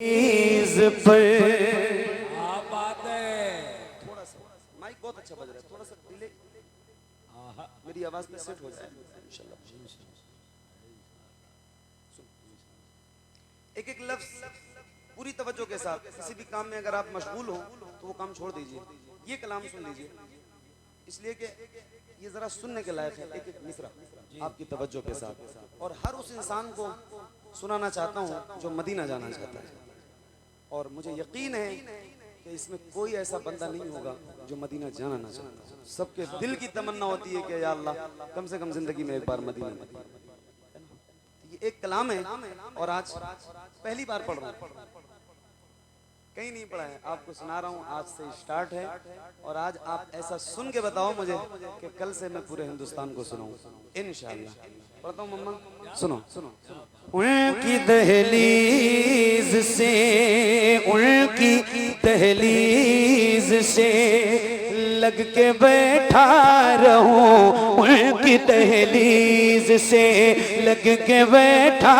पर बात है। थोड़ा सा माइक बहुत अच्छा बज रहा है, थोड़ा सा डिले मेरी आवाज में सेट हो जाए इंशाल्लाह। एक एक लफ्ज पूरी तवज्जो के साथ, किसी भी काम में अगर आप मशगूल हो तो वो काम छोड़ दीजिए, ये कलाम सुन लीजिए, इसलिए कि ये जरा सुनने के लायक है। एक एक मिसरा आपकी तवज्जो के साथ, और हर उस इंसान को सुनाना चाहता हूँ जो मदीना जाना चाहता है। और मुझे यकीन है कि इसमें कोई ऐसा बंदा नहीं होगा जो मदीना जाना ना चाहता। सबके दिल की तमन्ना होती है कि या अल्लाह कम से कम जिंदगी में एक बार मदीना। ये एक कलाम है और आज पहली बार पढ़ रहा हूँ, कहीं नहीं पढ़ा है, आपको सुना रहा हूँ। आज से स्टार्ट है और आज आप ऐसा सुन के बताओ मुझे कि कल से मैं पूरे हिंदुस्तान को सुनाऊं इंशाअल्लाह। पढ़ता हूँ मम्मा, सुनो सुनो। उनकी दहलीज से, उनकी दहलीज से लग के बैठा रहूं, उनकी दहलीज से लग के बैठा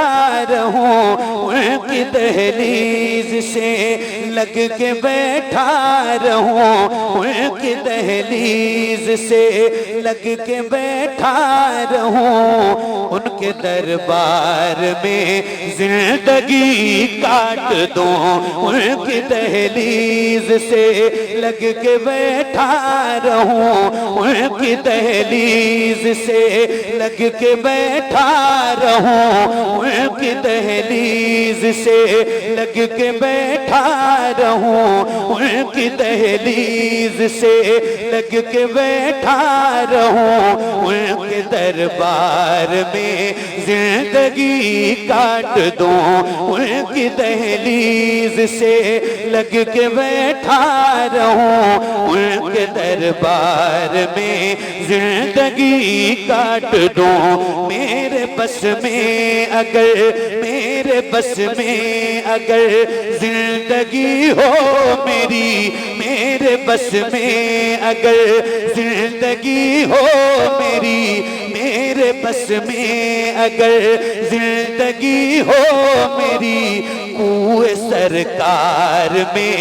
रहूं, उनकी दहलीज से लग के बैठा रहूं, उनकी दहलीज से लग के बैठा रहूं, उनके दरबार में जिंदगी काट दूं, उनकी दहलीज से लग के बैठा रहूं, उनकी दहलीज से लग के बैठा रहूं, उनकी दहलीज से लग के बैठा रहूं, उनकी दहलीज से लग के बैठा रहूं, उनके दरबार में जिंदगी काट दूं, उनकी दहलीज से लग के बैठा रहूं, उनके दरबार में जिंदगी काट दूं। मेरे बस में अगर, मेरे बस में अगर जिंदगी हो मेरी, मेरे बस में अगर जिंदगी हो मेरी, मेरे बस में अगर जिंदगी हो मेरी, कुए सरकार में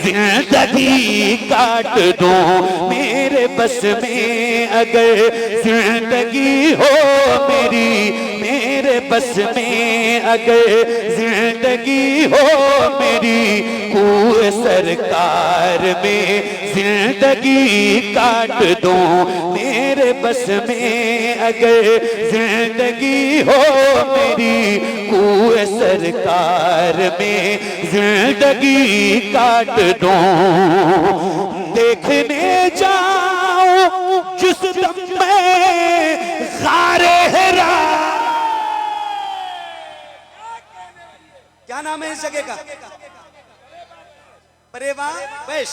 जिंदगी काट दूं। मेरे बस में अगर जिंदगी हो मेरी, मेरे बस में अगर जिंदगी हो मेरी, कुए सरकार में जिंदगी काट दूं। मेरे बस में अगर जिंदगी हो मेरी, कुए सरकार में जिंदगी काट दूं। देखने जाऊं जिस दम में ग़ारे हिरा। क्या नाम है इस जगह का? परेवा वैश,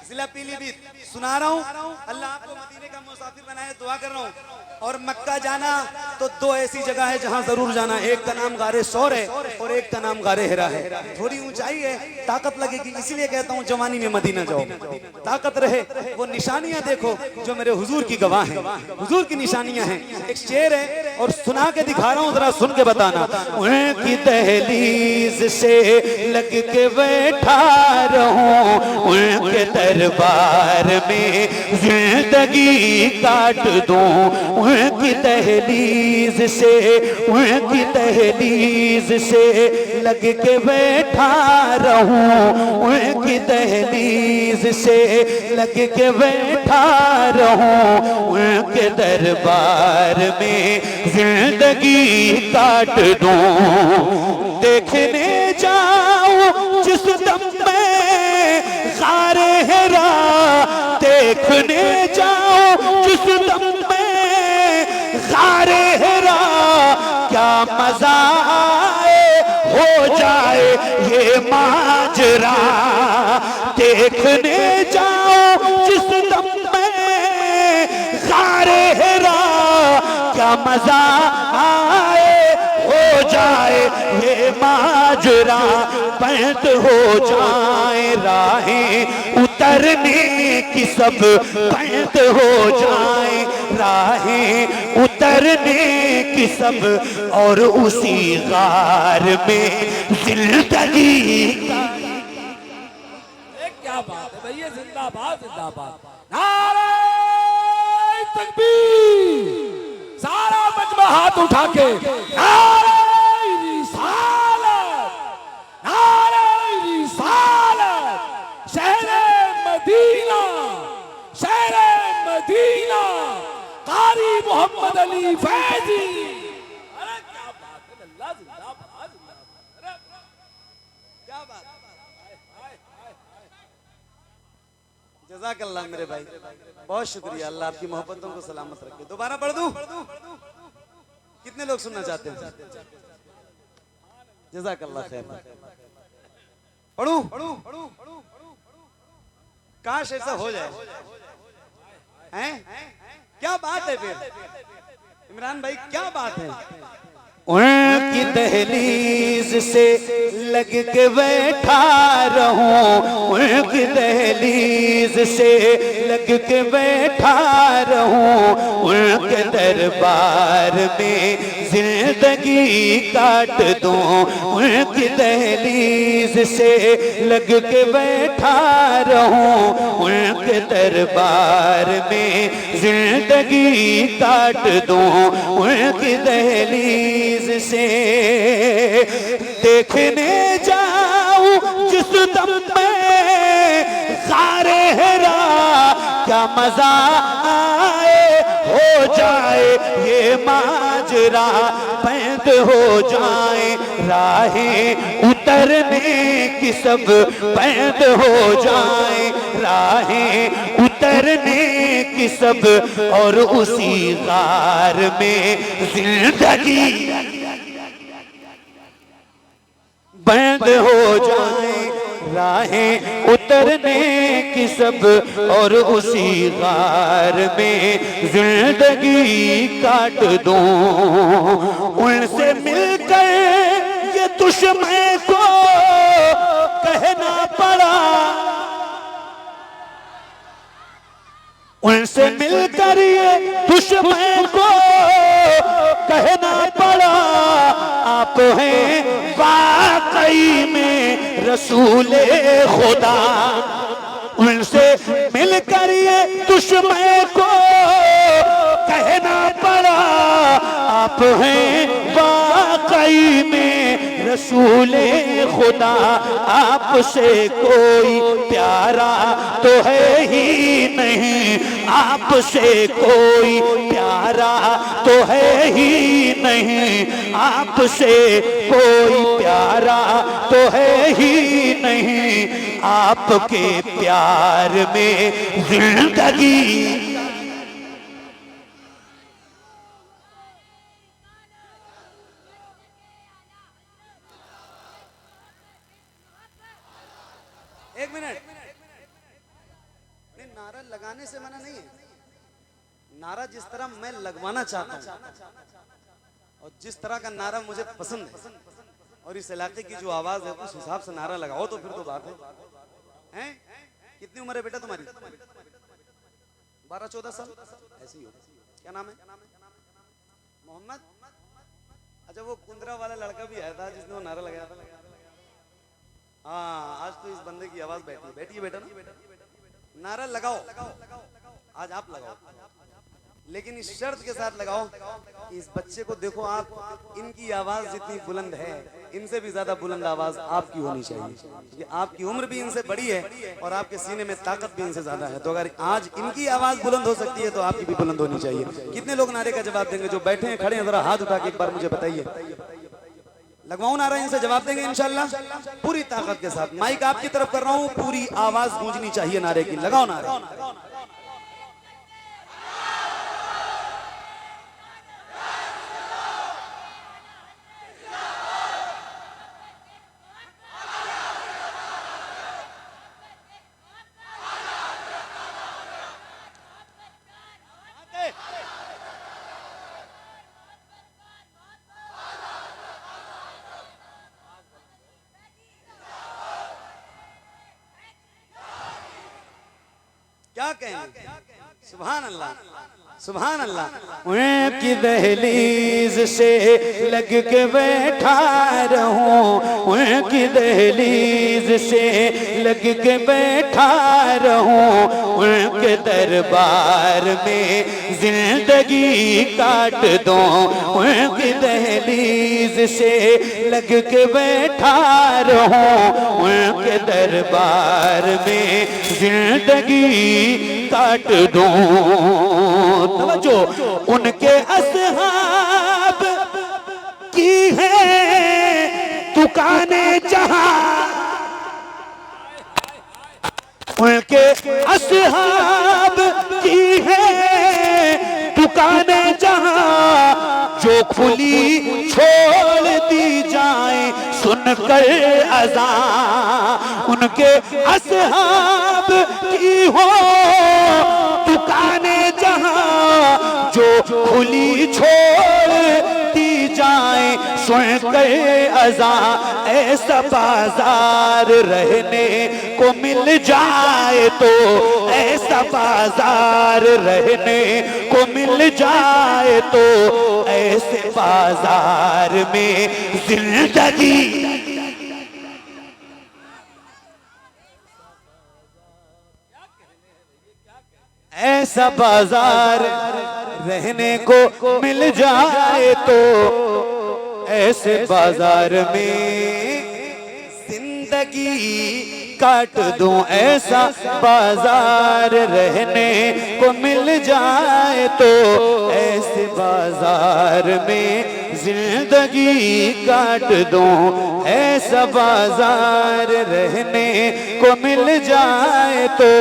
जिला पीलीभीत। सुना रहा हूँ, अल्लाह आपको मदीने का मुसाफिर बनाए, दुआ कर रहा हूँ। और मक्का जाना तो दो ऐसी जगह है जहाँ जरूर जाना, एक का नाम गारे सौर है और एक का नाम गारे हिरा है। थोड़ी ऊंचाई है, ताकत लगेगी, इसीलिए कहता हूँ जवानी में मदीना जाओ, ताकत रहे। वो निशानियां देखो जो मेरे हुजूर की गवाह हैं, हुजूर की निशानियां हैं। एक शेर है और सुना के दिखा रहा हूँ, जरा सुन के बताना। उनकी दहलीज से लग के बैठा रहूं, उनके दरबार में जिंदगी काट दूं, उनकी दहलीज से, उनकी दहलीज से लग के बैठा रहूं, उनकी दहलीज से लग के बैठा रहूं, उनके दरबार में जिंदगी काट दूं। देखने जाऊं जिस दम में ग़ारे हिरा, देखने जाऊं जिस दम में ग़ारे हिरा, क्या मजा आए हो जाए ये माजरा। देखने जाऊं जिस दम में ग़ारे हिरा, क्या मजा आए हो जाए ये माजरा, बंद हो जाए राहें उतरने की सब, बंद हो जाए राहें उतरने की सब, और उसी गार में जिंदगी का। क्या बात है भैया, जिंदाबाद जिंदाबाद, नारे तकबीर। सारा मजमा हाथ उठा के नारे रिसालत, नारे रिसालत। शहरे मदीना, शहरे मदीना, कारी मोहम्मद अली फैजी। अरे क्या बात है, अल्लाह जिंदाबाद जिंदाबाद। अरे क्या बात। जज़ाकल्लाह मेरे भाई, बहुत शुक्रिया। अल्लाह आपकी मोहब्बतों को सलामत रखे। दोबारा पढ़ दूं? कितने लोग सुनना चाहते हैं? जज़ाकल्लाह खैर। पढ़ूं? काश ऐसा हो जाए। हैं? क्या बात है फिर इमरान भाई, क्या बात है? उनकी दहलीज से लग के बैठा रहूं, उनकी दहलीज से लग के बैठा रहूं, उनके दरबार में जिंदगी काट दूं, उनकी दहलीज से लग के बैठा रहूं, उनके दरबार में जिंदगी काट दूं, उनकी दहलीज से देखने जाऊं जिस दम में ज़ारे हेरा, क्या मजा आए हो जाए ये माजरा, बंद हो जाए राहें उतरने की सब, बंद हो जाए राहें उतरने की सब, और उसी गार में जिंदगी बंद हो जाए राहें उतरने की सब, और उसी गार में जिंदगी काट दूं। उनसे मिलकर ये दुश्मन को कहना पड़ा, उनसे मिलकर ये दुश्मन को कहना पड़ा, आप हैं वाकई में रसूले खुदा। उनसे मिलकर ये दुश्मन को कहना पड़ा, आप हैं वाकई में रसूले खुदा। आपसे कोई प्यारा तो है ही नहीं, आपसे कोई प्यारा तो है ही नहीं, आपसे कोई प्यारा तो है ही नहीं, आपके प्यार में जिंदगी। एक मिनट, नहीं नारा लगाने से मना नहीं है। नारा जिस तरह मैं लगवाना चाहता हूँ और जिस तरह का नारा मुझे पसंद है, और इस इलाके की जो आवाज है उस हिसाब से नारा लगाओ तो फिर तो बात है। हैं? कितनी उम्र है बेटा तुम्हारी? 12-14 साल ऐसी ही हो। क्या नाम है? मोहम्मद। अच्छा, वो कुंदरा वाला लड़का भी आया था जिसने वो नारा लगाया था। हाँ, आज तो इस बंदे की आवाज बैठी है। बैठी है बेटा ना? नारा लगाओ, आज आप लगाओ, लेकिन इस शर्त के साथ लगाओ कि इस बच्चे को देखो आप, इनकी आवाज जितनी बुलंद है इनसे भी ज्यादा बुलंद आवाज आपकी होनी चाहिए, क्योंकि आपकी उम्र भी इनसे बड़ी है और आपके सीने में ताकत भी इनसे ज्यादा है। तो अगर आज इनकी आवाज बुलंद हो सकती है तो आपकी भी बुलंद होनी चाहिए। कितने लोग नारे का जवाब देंगे? जो बैठे हैं खड़े हैं जरा हाथ उठा के एक बार मुझे बताइए। लगवाऊं नारा? इनसे जवाब देंगे इंशाल्लाह पूरी ताकत के साथ। माइक आपकी तरफ कर रहा हूं, पूरी आवाज गूंजनी चाहिए नारे की। लगाओ नारा। क्या कहेंगे? सुभान अल्लाह, सुभान अल्लाह। उनकी दहलीज से लग के बैठा रहूं, उनकी दहलीज से लग के बैठा रहूं, उनके दरबार में जिंदगी काट दूं, उनकी दहलीज से लग के बैठा रहूं, उनके दरबार में जिंदगी काट दूं। तवज्जो, उनके असहाब की है दुकाने जहां, उनके असहाब की है दुकाने जहां, जो खुली छोड़ दी जाए सुनकर अज़ान, उनके असहाब की हो दुकाने जहां, जो खुली छोड़ दी जाए सुनकर अज़ान। ऐसा बाजार रहने को मिल जाए तो, ऐसा बाजार रहने को मिल जाए तो, ऐसे बाजार में जिंदगी, ऐसा बाजार रहने को मिल जाए तो, ऐसे बाजार में जिंदगी काट दूं। ऐसा बाजार रहने को मिल जाए तो, ऐसे बाजार में जिंदगी काट दूं। ऐसा बाजार रहने को मिल जाए तो,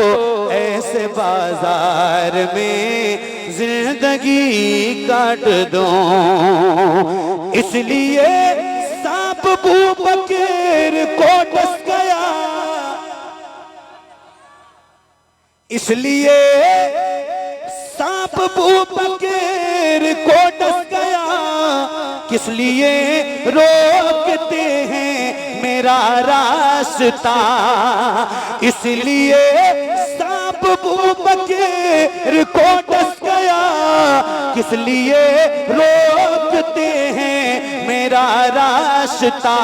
ऐसे बाजार में जिंदगी काट दूं। इसलिए सांप बू बकीर को डस गया, इसलिए सांप बू बकीर को डस गया, किस लिए रोकते हैं मेरा रास्ता, इसलिए सांप बू बकीर को डस गया, किस लिए रोकते हैं मेरा रास्ता।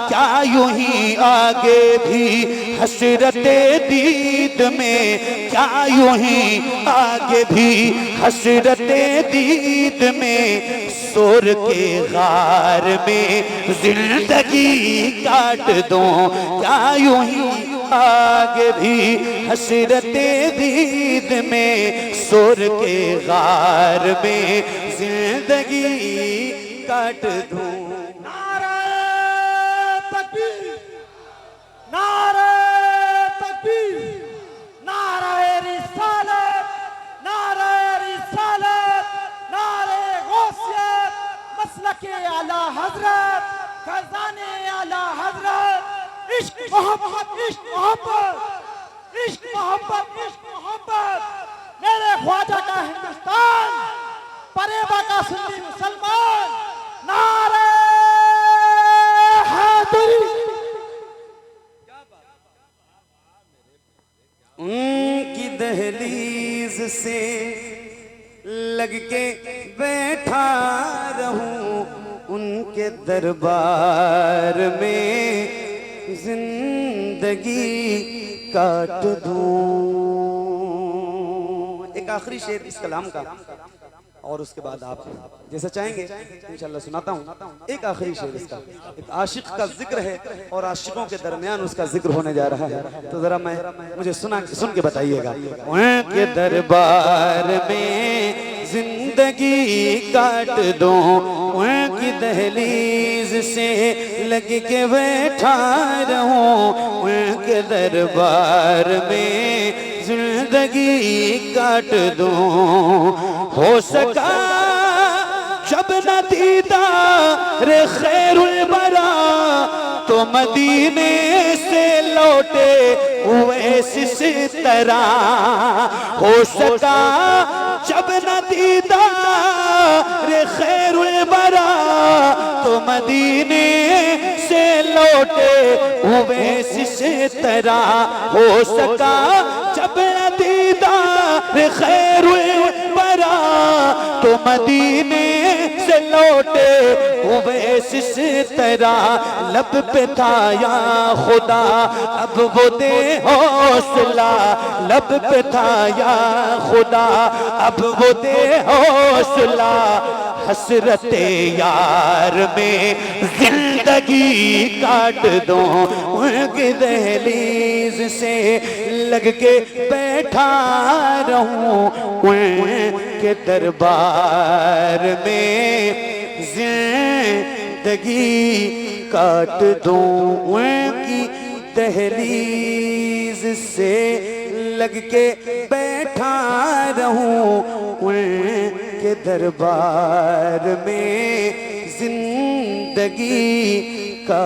क्या यूं ही आगे भी हसरते दीद में, क्या यूं ही आगे भी हसरते दीद में, सोर के गार में जिंदगी काट दूं। क्या यूं ही आगे भी हसरते दीद में, सोर के गार में जिंदगी काट दूं। नारे तकबीर, नारे तकबीर, नारे रिसालत, नारे रिसालत, नारे गौसियत, मसलके आला हजरत, खजाने आला हजरत, इश्क मोहब्बत, इश्क मोहब्बत, इश्क मोहब्बत, इश्क मोहब्बत, मेरे ख्वाजा का हिंदुस्तान, परेबा का सुन्नी मुसलमान, नारे हैदरी। उनकी दहलीज से लग के बैठा रहूं, उनके दरबार में जिंदगी काट दूं। एक आखिरी शेर इस कलाम का, और उसके बाद आप जैसा चाहेंगे इंशाल्लाह सुनाता हूँ। एक आखिरी शेर इसका, एक आशिक का जिक्र है और आशिकों के दरमियान उसका जिक्र होने जा रहा है, तो जरा मुझे सुन के बताइएगा। उनके दरबार में जिंदगी काट दूं, उनकी दहलीज से लग के बैठा रहूं, उनके दरबार में जिंदगी काट दूं। हो सका जब न दीदार खैरुल बरा, तो मदीने से लौटे उवैसिस तरह। हो सका जब न दीदार खैरुल बरा, तो मदीने से लौटे उवैसिस तरह। हो सका जब न दीदार खैर बरा तो मदीने से लौटे हुए इस तरह लब पे था या खुदा अब वो दे हौसला लब पे था या खुदा अब वो दे हौसला हसरते यार में जिंदगी काट दो उनकी दहलीज से लग के बैठा रहूं उनके दरबार में जिंदगी काट दूं उनकी दहलीज से लग के बैठा रहूं उनके दरबार में जिंदगी का